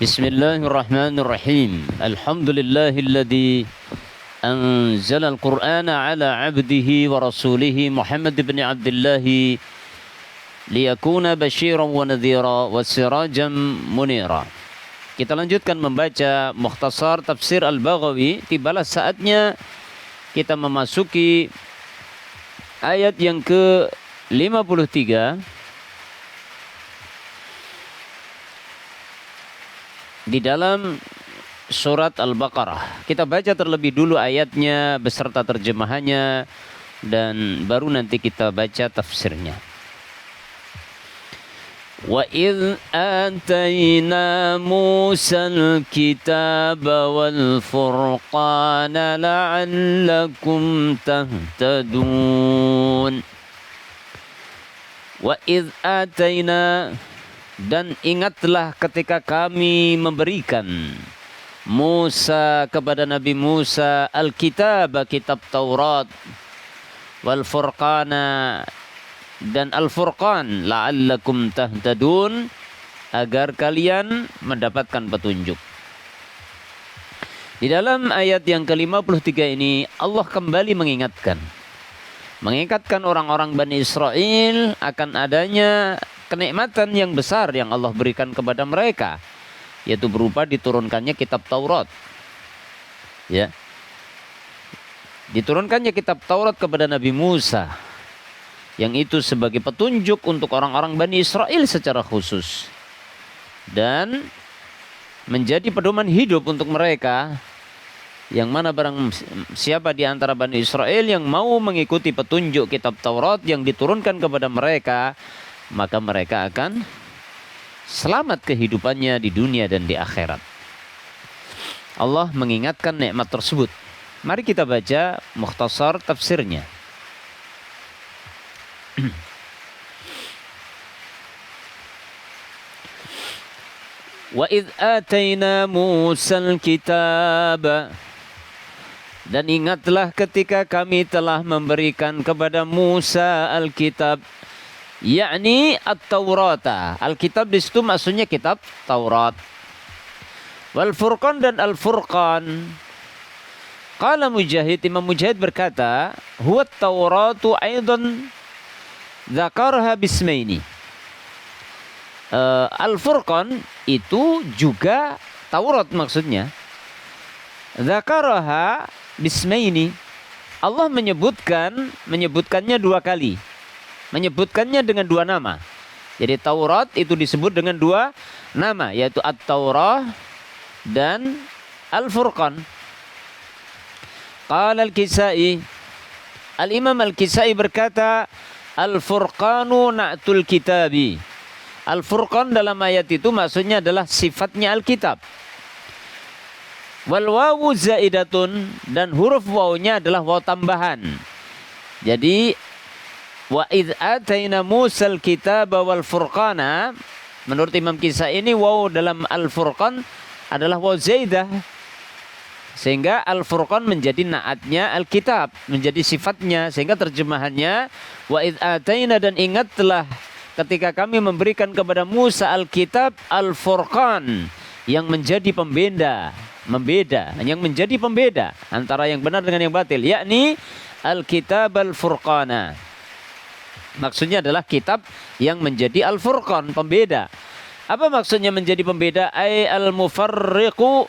Bismillahirrahmanirrahim. Alhamdulillahilladzi anzala al-Qur'ana ala 'abdihi wa rasulihi Muhammad ibn Abdullah liyakuna basyiran wa nadhira wa sirajan munira. Kita lanjutkan membaca Mukhtasar Tafsir Al-Baghawi. Tibalah saatnya kita memasuki ayat yang ke-53 di dalam surat Al-Baqarah. Kita baca terlebih dulu ayatnya beserta terjemahannya dan baru nanti kita baca tafsirnya. Wa idh atayna Musal kitaba wal furqana la'allakum tahtadun. Wa idh atayna, dan ingatlah ketika kami memberikan Musa kepada Nabi Musa Al-Kitab, kitab Taurat, wal Furqana, dan Al-Furqan, la'allakum tahtadun, agar kalian mendapatkan petunjuk. Di dalam ayat yang ke-53 ini Allah kembali mengingatkan orang-orang Bani Israel akan adanya kenikmatan yang besar yang Allah berikan kepada mereka, yaitu berupa diturunkannya kitab Taurat. Ya. Diturunkannya kitab Taurat kepada Nabi Musa, yang itu sebagai petunjuk untuk orang-orang Bani Israel secara khusus dan menjadi pedoman hidup untuk mereka, yang mana barang siapa di antara Bani Israel yang mau mengikuti petunjuk kitab Taurat yang diturunkan kepada mereka, maka mereka akan selamat kehidupannya di dunia dan di akhirat. Allah mengingatkan nikmat tersebut. Mari kita baca mukhtasar tafsirnya. Wa idh atayna Musal kitaba, dan ingatlah ketika kami telah memberikan kepada Musa Al-Kitab, yakni At-Taurata. Al-Kitab di situ maksudnya kitab Taurat. Wal Furqan, dan Al-Furqan. Qala Mujahid, Imam Mujahid berkata, huwa Tauratu aidan dzakarha bismaini. Al-Furqan itu juga Taurat maksudnya. Dzakaraha bismaini. Allah menyebutkannya dua kali. Menyebutkannya dengan dua nama. Jadi Taurat itu disebut dengan dua nama, yaitu At-Taurah dan Al-Furqan. Qala Al-Kisai, Al-Imam Al-Kisai berkata, Al-Furqanu na'tul kitabi. Al-Furqan dalam ayat itu maksudnya adalah sifatnya Al-Kitab. Wal wawu zaidatun, dan huruf wawunya adalah waw tambahan. Jadi wa idh atayna Musal kitaba wal furqana, menurut Imam Kisai ini waw dalam Al-Furqan adalah waw zaidah, sehingga Al-Furqan menjadi naatnya Al-Kitab, menjadi sifatnya, sehingga terjemahannya wa idh atayna, dan ingatlah ketika kami memberikan kepada Musa Al-Kitab Al-Furqan, yang menjadi membeda antara yang benar dengan yang batil, yakni Al-Kitab Al-Furqana. Maksudnya adalah kitab yang menjadi Al-Furqan, pembeda. Apa maksudnya menjadi pembeda? Ay al-mufarriqu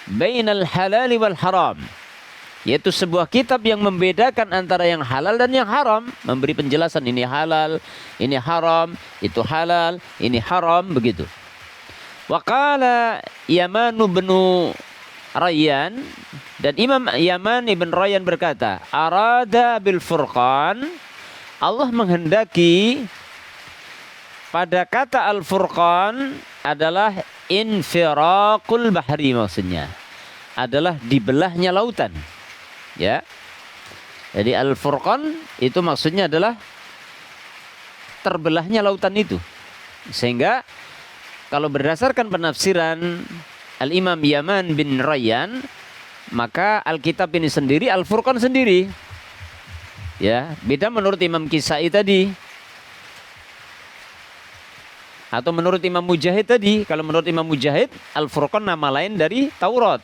bainal halali wal haram, yaitu sebuah kitab yang membedakan antara yang halal dan yang haram, memberi penjelasan ini halal, ini haram, itu halal, ini haram, begitu. Wa qala Yaman bin Rayyan, dan Imam Yaman ibn Rayyan berkata, arada bil furqan, Allah menghendaki pada kata Al-Furqan adalah infiraqul bahri, maksudnya adalah dibelahnya lautan. Ya. Jadi Al-Furqan itu maksudnya adalah terbelahnya lautan itu. Sehingga kalau berdasarkan penafsiran Al-Imam Yaman bin Rayyan, maka Alkitab ini sendiri, Al-Furqan sendiri. Ya, beda menurut Imam Kisai tadi. Atau menurut Imam Mujahid tadi, kalau menurut Imam Mujahid, Al-Furqan nama lain dari Taurat.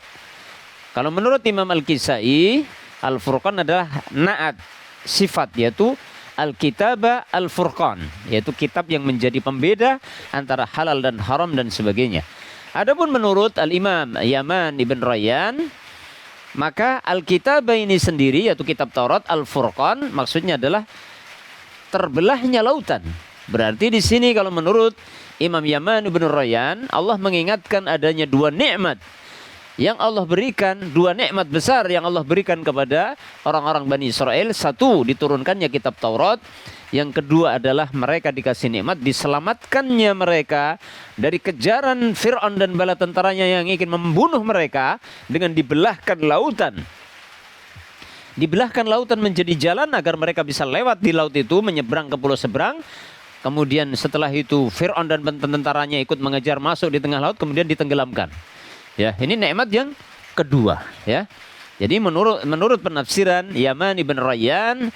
Kalau menurut Imam Al-Kisai, Al-Furqan adalah na'at, sifat, yaitu Al-Kitaba Al-Furqan, yaitu kitab yang menjadi pembeda antara halal dan haram dan sebagainya. Adapun menurut Al-Imam Yaman Ibn Rayyan, maka Al-Kitabah ini sendiri, yaitu kitab Taurat, Al-Furqan, maksudnya adalah terbelahnya lautan. Berarti di sini kalau menurut Imam Yaman Ibn Rayyan, Allah mengingatkan adanya dua nikmat yang Allah berikan, dua nikmat besar yang Allah berikan kepada orang-orang Bani Israel. Satu, diturunkannya kitab Taurat. Yang kedua adalah mereka dikasih nikmat, diselamatkannya mereka dari kejaran Fir'aun dan bala tentaranya yang ingin membunuh mereka dengan dibelahkan lautan. Dibelahkan lautan menjadi jalan agar mereka bisa lewat di laut itu, menyeberang ke pulau seberang. Kemudian setelah itu Fir'aun dan tentaranya ikut mengejar masuk di tengah laut, kemudian ditenggelamkan. Ya, ini nikmat yang kedua, ya. Jadi menurut penafsiran Yaman Ibn Rayyan,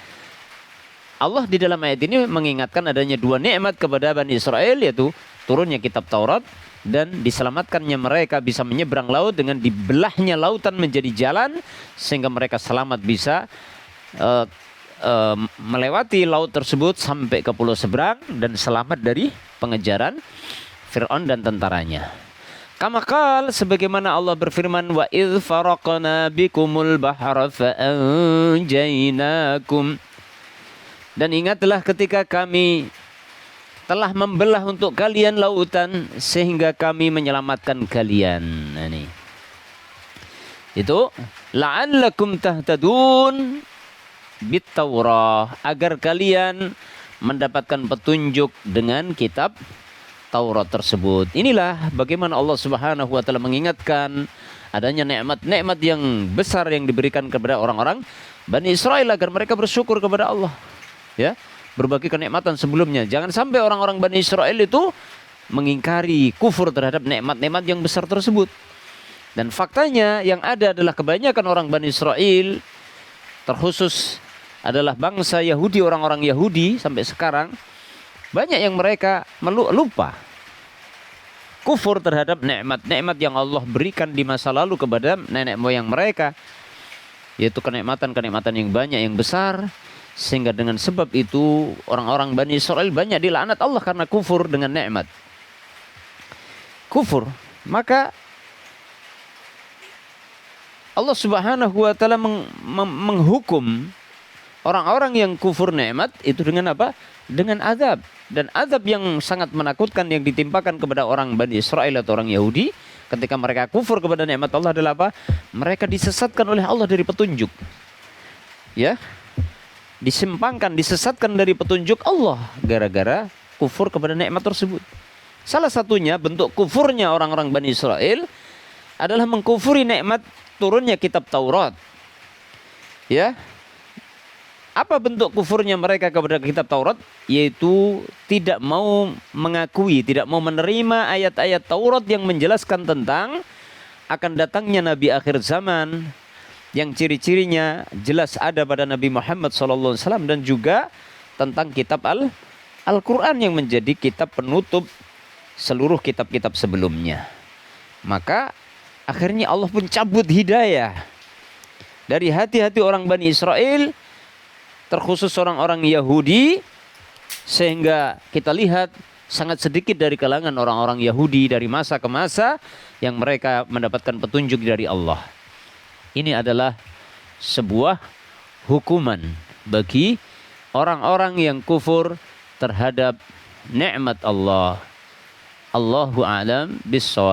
Allah di dalam ayat ini mengingatkan adanya dua nikmat kepada Bani Israel, yaitu turunnya kitab Taurat dan diselamatkannya mereka bisa menyeberang laut dengan dibelahnya lautan menjadi jalan sehingga mereka selamat bisa melewati laut tersebut sampai ke pulau seberang dan selamat dari pengejaran Fir'aun dan tentaranya. Kamakal, sebagaimana Allah berfirman, wa idh faraqna bikumul bahra fa'anjainakum. Dan ingatlah ketika kami telah membelah untuk kalian lautan sehingga kami menyelamatkan kalian. Nah, ini. Itu la'allakum tahtadun bit-Taurah, agar kalian mendapatkan petunjuk dengan kitab Taurat tersebut. Inilah bagaimana Allah Subhanahu wa taala mengingatkan adanya nikmat-nikmat yang besar yang diberikan kepada orang-orang Bani Israel agar mereka bersyukur kepada Allah. Ya, berbagi kenikmatan sebelumnya. Jangan sampai orang-orang Bani Israel itu mengingkari, kufur terhadap nikmat-nikmat yang besar tersebut. Dan faktanya yang ada adalah kebanyakan orang Bani Israel, terkhusus adalah bangsa Yahudi, orang-orang Yahudi sampai sekarang, banyak yang mereka lupa, kufur terhadap nikmat-nikmat yang Allah berikan di masa lalu kepada nenek moyang mereka, yaitu kenikmatan-kenikmatan yang banyak, yang besar, sehingga dengan sebab itu orang-orang Bani Israel banyak dilaknat Allah karena kufur dengan nikmat. Kufur, maka Allah Subhanahu wa taala menghukum orang-orang yang kufur nikmat itu dengan apa? Dengan azab. Dan azab yang sangat menakutkan yang ditimpakan kepada orang Bani Israel atau orang Yahudi ketika mereka kufur kepada nikmat Allah adalah apa? Mereka disesatkan oleh Allah dari petunjuk. Ya. Disimpangkan, disesatkan dari petunjuk Allah gara-gara kufur kepada nikmat tersebut. Salah satunya bentuk kufurnya orang-orang Bani Israel adalah mengkufuri nikmat turunnya kitab Taurat. Ya. Apa bentuk kufurnya mereka kepada kitab Taurat? Yaitu tidak mau mengakui, tidak mau menerima ayat-ayat Taurat yang menjelaskan tentang akan datangnya Nabi akhir zaman, yang ciri-cirinya jelas ada pada Nabi Muhammad SAW, dan juga tentang kitab Al-Quran yang menjadi kitab penutup seluruh kitab-kitab sebelumnya. Maka akhirnya Allah pun cabut hidayah dari hati-hati orang Bani Israel, terkhusus orang-orang Yahudi, sehingga kita lihat sangat sedikit dari kalangan orang-orang Yahudi dari masa ke masa yang mereka mendapatkan petunjuk dari Allah. Ini adalah sebuah hukuman bagi orang-orang yang kufur terhadap nikmat Allah. Allahu a'lam bissawab.